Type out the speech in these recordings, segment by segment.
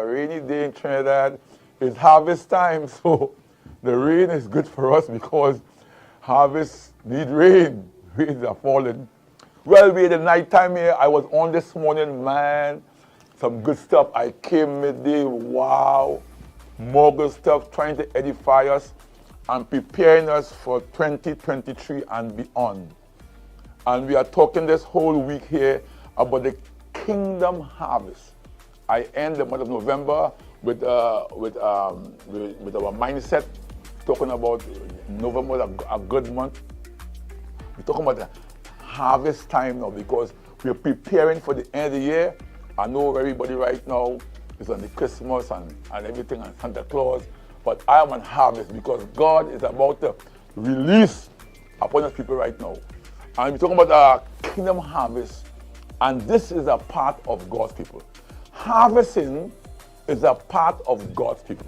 rainy day in Trinidad. It's harvest time, so the rain is good for us because harvest need rain. Rains are falling. Well, we had a night time here. I was on this morning, man. Some good stuff. I came midday. Wow. More good stuff, trying to edify us and preparing us for 2023 and beyond. And we are talking this whole week here about the kingdom harvest. I end the month of November with our mindset, talking about November, a good month. We're talking about the harvest time now because we're preparing for the end of the year. I know everybody right now is on the Christmas and everything and Santa Claus, but I am on harvest because God is about to release upon us people right now. And we're talking about our kingdom harvest, and this is a part of God's people. Harvesting is a part of God's people.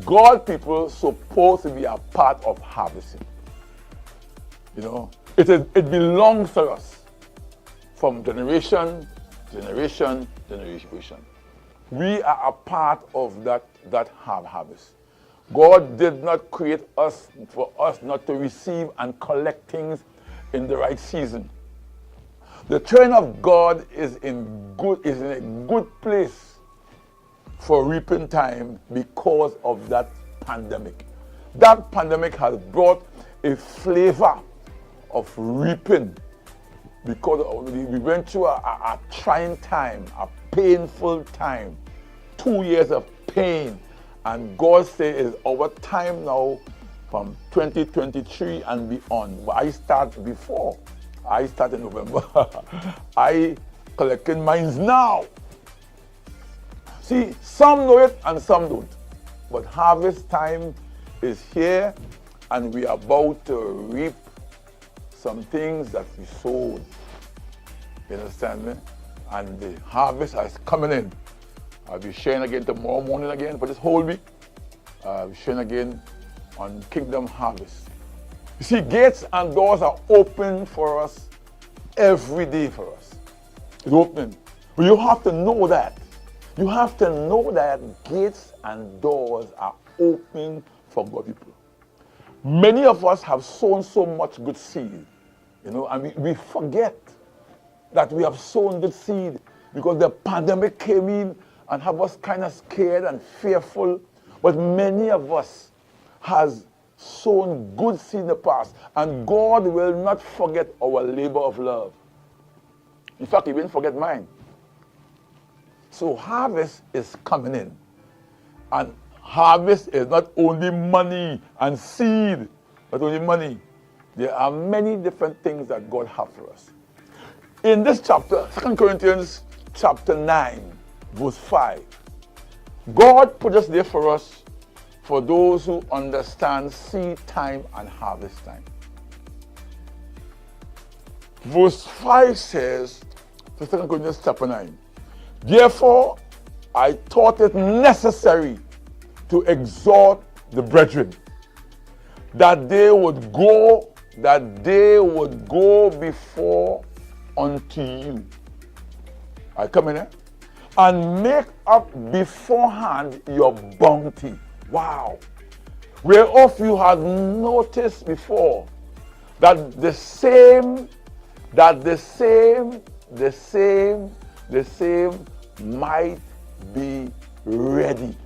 God's people supposed to be a part of harvesting. You know, it belongs to us from generation, generation, generation. We are a part of that harvest. God did not create us for us not to receive and collect things in the right season. The train of God is in a good place for reaping time because of that pandemic. That pandemic has brought a flavor of reaping because we went through a trying time, a painful time, 2 years of pain. And God says it's our time now from 2023 and beyond. But I start before. I start in November. I collecting mines now. See, some know it and some don't. But harvest time is here and we are about to reap some things that we sowed. You understand me? And the harvest is coming in. I'll be sharing again tomorrow morning again for this whole week. I'll be sharing again on Kingdom Harvest. You see, gates and doors are open for us every day for us. It's opening. But you have to know that. You have to know that gates and doors are open for God people. Many of us have sown so much good seed, you know, and we forget that we have sown good seed because the pandemic came in and have us kind of scared and fearful. But many of us has sown good seed in the past, and God will not forget our labor of love. In fact, He won't forget mine. So harvest is coming in. And harvest is not only money and seed, not only money. There are many different things that God has for us. In this chapter, 2 Corinthians chapter 9, verse 5, God put us there for us for those who understand seed time and harvest time. Verse 5 says, 2 Corinthians chapter 9, therefore I thought it necessary to exhort the brethren that they would go before unto you. I come in here and make up beforehand your bounty. Wow. Whereof you have noticed before that the same might be ready.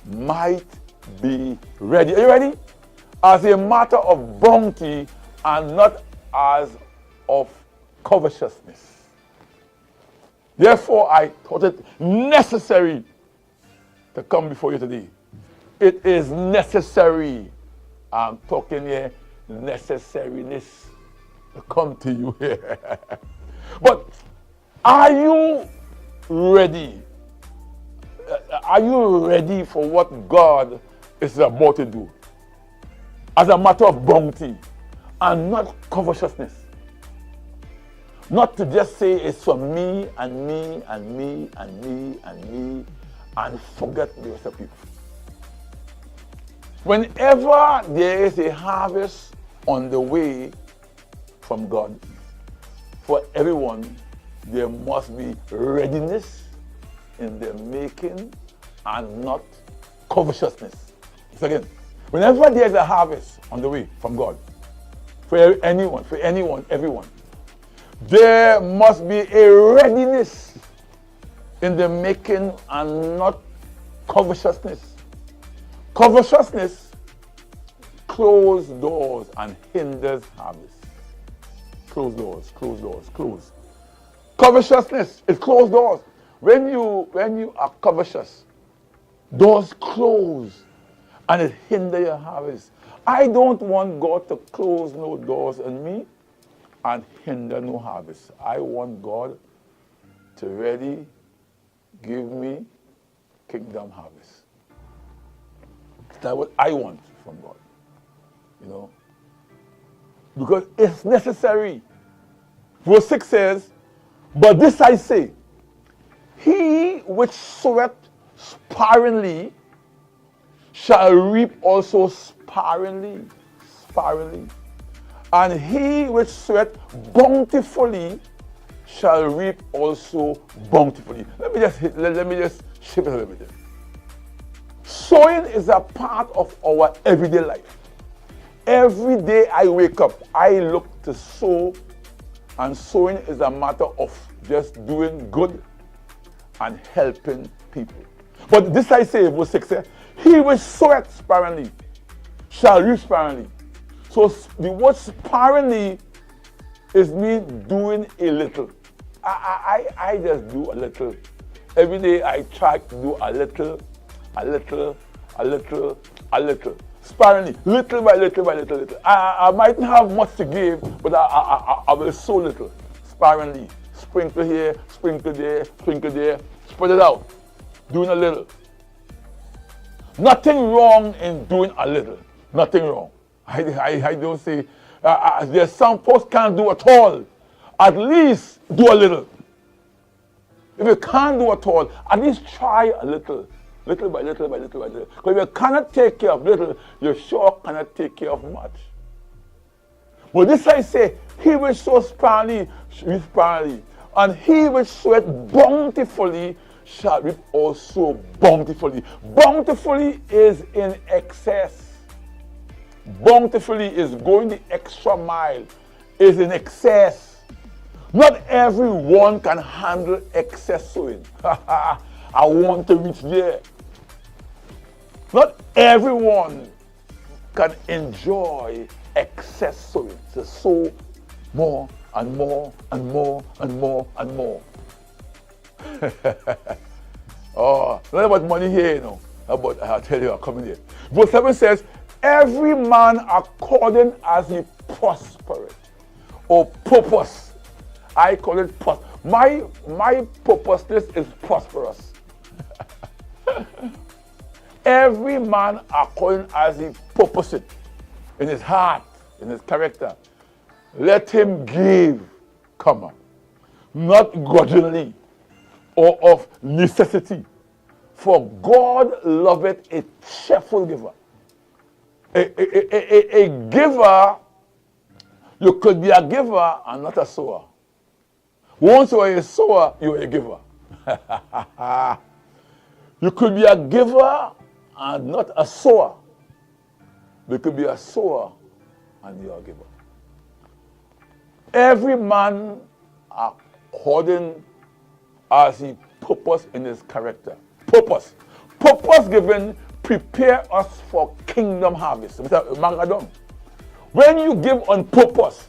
Might be ready. Are you ready? As a matter of bounty and not as of covetousness. Therefore, I thought it necessary to come before you today. It is necessary. I'm talking here necessariness to come to you here. But are you ready? Are you ready for what God is about to do? As a matter of bounty and not covetousness. Not to just say it's for me and me and me and me and me and forget the rest of people. Whenever there is a harvest on the way from God, for everyone, there must be readiness in the making and not covetousness. So again, whenever there's a harvest on the way from God, for anyone, everyone, there must be a readiness in the making and not covetousness. Covetousness closes doors and hinders harvest. Close doors, close doors, close. Covetousness is closed doors. When you are covetous, doors close and it hinders your harvest. I don't want God to close no doors on me and hinder no harvest. I want God to really give me kingdom harvest. That's what I want from God. You know? Because it's necessary. Verse 6 says, but this I say, he which soweth sparingly shall reap also sparingly. Sparingly. And he which soweth bountifully shall reap also bountifully. Let me just shift it a little bit. Sowing is a part of our everyday life. Every day I wake up, I look to sow, and sowing is a matter of just doing good and helping people. But this I say, verse 6 says, he which soweth sparingly shall reap sparingly. So the word sparingly is me doing a little. I just do a little. Every day I try to do a little. Sparingly, little by little. I mightn't have much to give, but I will sow little. Sparingly. Sprinkle here, sprinkle there, spread it out. Doing a little. Nothing wrong in doing a little. Nothing wrong. I don't say, there's some folks can't do at all. At least do a little. If you can't do at all, at least try a little. Little by little. Because if you cannot take care of little, you sure cannot take care of much. But this I say, he which sows sparingly shall reap sparingly, and he which soweth bountifully shall reap also bountifully. Bountifully is in excess. Bountifully is going the extra mile, is in excess. Not everyone can handle excess sowing. I want to reach there. Not everyone can enjoy excess sowing. So sow more and more and more and more and more. Oh, not about money here, you know. But I'll tell you, I'm coming here. Verse 7 says, every man according as he prospereth, or purpose. I call it purpose. My purposeness is prosperous. Every man according as he purposeth in his heart, in his character. Let him give, not grudgingly or of necessity. For God loveth a cheerful giver. A giver, you could be a giver and not a sower. Once you are a sower, you are a giver. You could be a giver and not a sower. You could be a sower and you are a giver. Every man according as he purpose in his character. Purpose. Purpose given prepare us for kingdom harvest. When you give on purpose,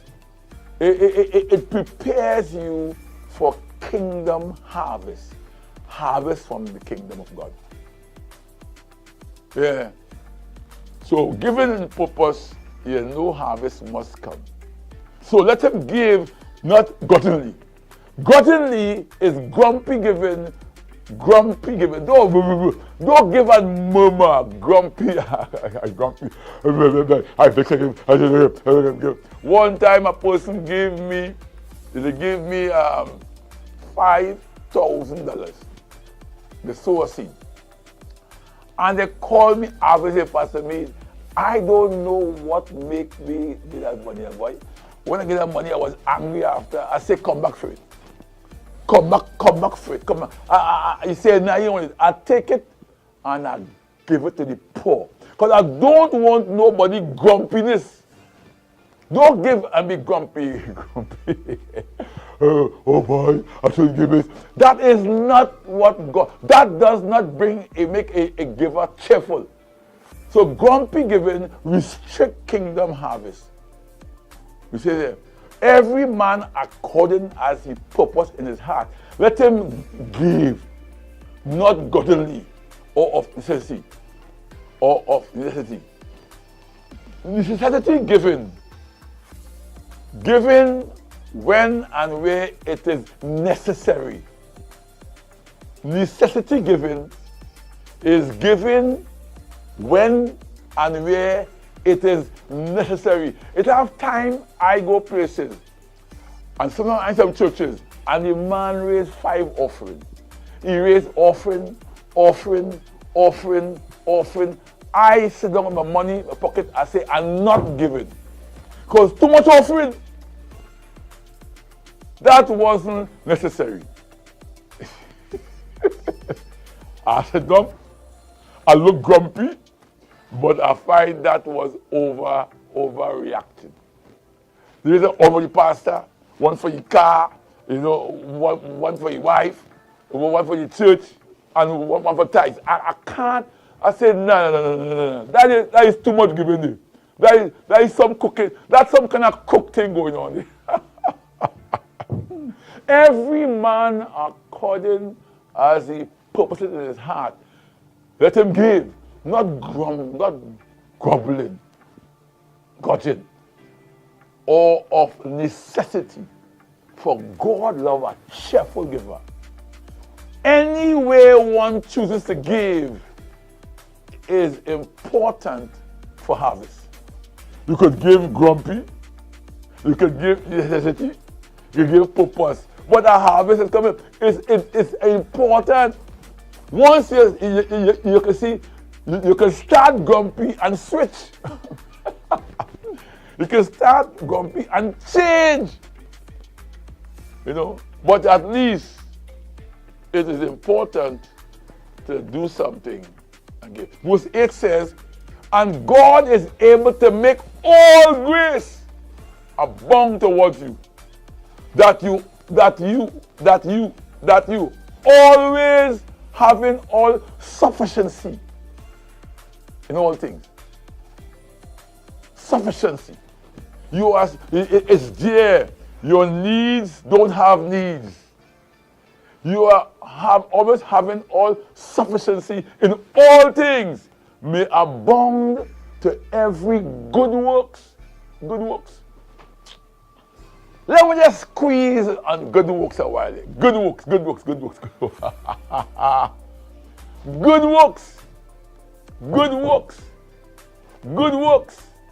it prepares you for kingdom harvest. Harvest from the kingdom of God. Yeah. So given in purpose, no harvest must come. So let him give, not grudgingly. Grudgingly is grumpy giving. Don't give a murmur. Grumpy. One time a person gave me $5,000. The sower seed. And they called me after they said, Pastor Mead, I don't know what make me get that money, boy. When I get that money, I was angry after. I said, come back for it. come back for it. Come back. He said, now you want it. I take it and I give it to the poor. Because I don't want nobody grumpiness. Don't give and be grumpy. Oh boy, I should give it. That is not what God, that does not make a giver cheerful. So grumpy giving restrict kingdom harvest. We say there, every man according as he purpose in his heart. Let him give, not godly or of necessity. Or of necessity. Necessity giving. Giving when and where it is necessary. Necessity giving is given when and where it is necessary. It have time I go places and sometimes some churches and the man raised 5 offerings. He raised offering. I sit down with my money in my pocket, I say I'm not giving. Because too much offering. That wasn't necessary. I said, no, I look grumpy, but I find that was overreacting. There is an over pastor, one for your car, one for your wife, one for your church, and one for tithes. I can't. I said, no. That is too much giving there. That is some cooking. That's some kind of cook thing going on there. Every man according as he purposes in his heart. Let him give, not grumbling, grudging, or of necessity. For God loves a cheerful giver. Any way one chooses to give is important for harvest. You could give grumpy, you could give necessity, you give purpose. But a harvest is coming. It's important. Once you can see, you can start grumpy and switch. You can start grumpy and change. But at least it is important to do something and give. Verse 8 says, and God is able to make all grace abound towards you, that you always having all sufficiency in all things. Sufficiency. It's there. Your needs don't have needs. You always having all sufficiency in all things. May abound to every good works. Good works. Let me just squeeze on good works a while. Good works. Good works.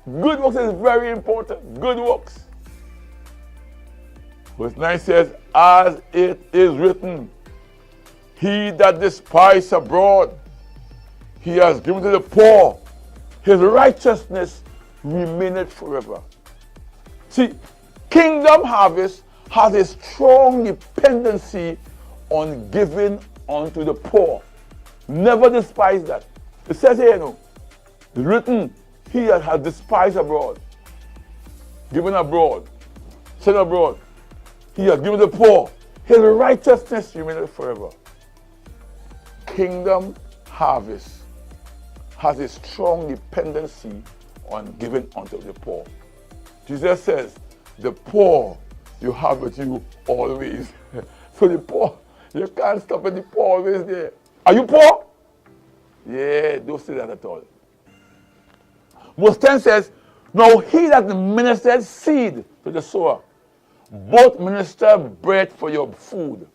Good works is very important. Good works. Verse 9 says, as it is written, he that despises abroad, he has given to the poor. His righteousness remaineth forever. See, kingdom harvest has a strong dependency on giving unto the poor. Never despise that. It says here, it's written, he that has despised abroad, given abroad, sent abroad, he has given the poor. His righteousness remaineth forever. Kingdom harvest has a strong dependency on giving unto the poor. Jesus says, the poor you have with you always. So the poor, you can't stop at the poor always there. Are you poor? Yeah, don't say that at all. Verse 10 says, now he that ministered seed to the sower, both minister bread for your food,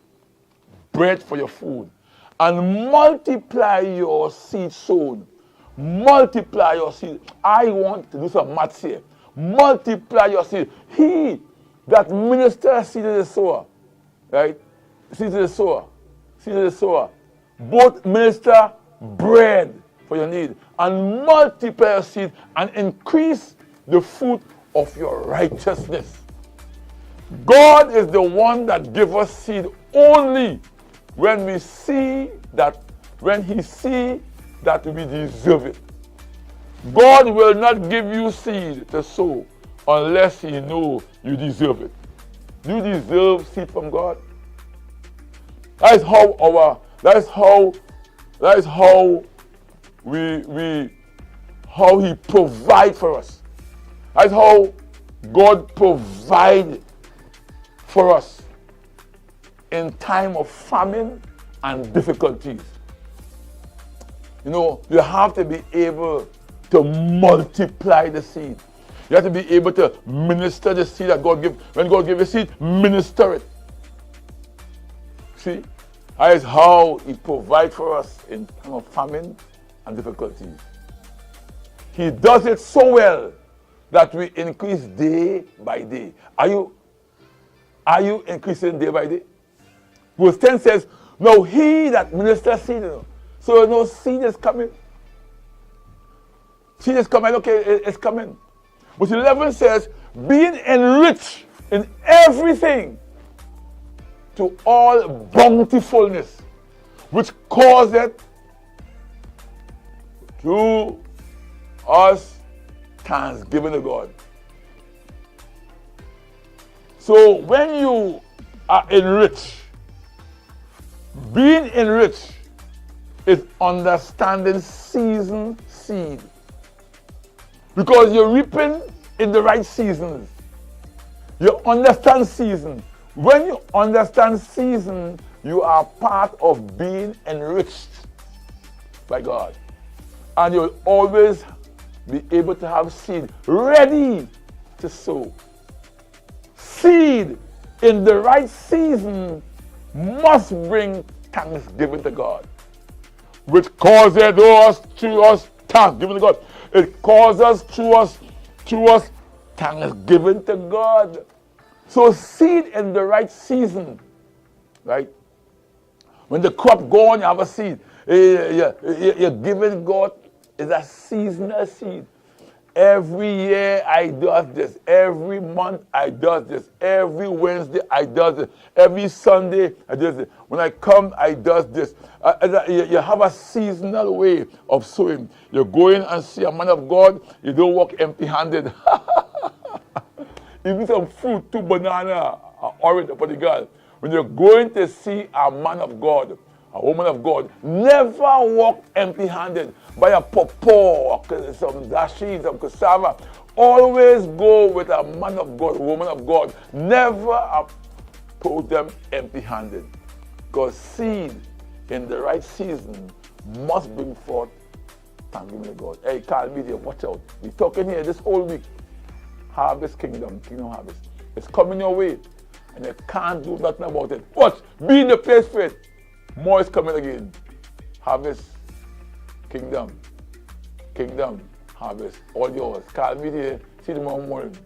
and multiply your seed sown. Multiply your seed. I want to do some maths here. Multiply your seed. He that ministers seed to the sower, right? Seed to the sower. Both minister bread for your need and multiply your seed and increase the fruit of your righteousness. God is the one that gives us seed only when we see that, when he see that we deserve it. God will not give you seed to sow unless he knows you deserve it. Do you deserve seed from God? That is how he provides for us. That's how God provides for us in time of famine and difficulties. You know, you have to be able to multiply the seed. You have to be able to minister the seed that God gives. When God gives you seed, minister it. See? That is how he provides for us in time of famine and difficulties. He does it so well that we increase day by day. Are you increasing day by day? Verse 10 says, "Now he that ministers seed," so no seed is coming. Seed is coming, okay, it's coming. But 11 says, "Being enriched in everything to all bountifulness, which causeth through us thanksgiving to God." So when you are enriched, being enriched is understanding season seed. Because you're reaping in the right seasons. You understand season. When you understand season, you are part of being enriched by God. And you'll always be able to have seed ready to sow. Seed in the right season must bring thanksgiving to God, which causes us thanksgiving to God. It causes through us thanksgiving to God. So seed in the right season, right? When the crop gone, you have a seed. You're giving God is a seasonal seed. Every year I does this. Every month I does this. Every Wednesday I does this. Every Sunday I does this. When I come I does this. You have a seasonal way of sowing. You go in and see a man of God. You don't walk empty-handed. Even some fruit, 2 banana, orange for the God. When you're going to see a man of God, a woman of God, never walk empty-handed. Buy a pawpaw, some dashi, some cassava. Always go with a man of God, a woman of God. Never approach them empty-handed. Because seed in the right season must bring forth thanksgiving to God. Hey, Carl Media, watch out. We're talking here this whole week. Harvest Kingdom Harvest. It's coming your way. And you can't do nothing about it. Watch, be in the place for it. More is coming again. Harvest Kingdom Harvest. All yours. Carl Media. See you tomorrow morning.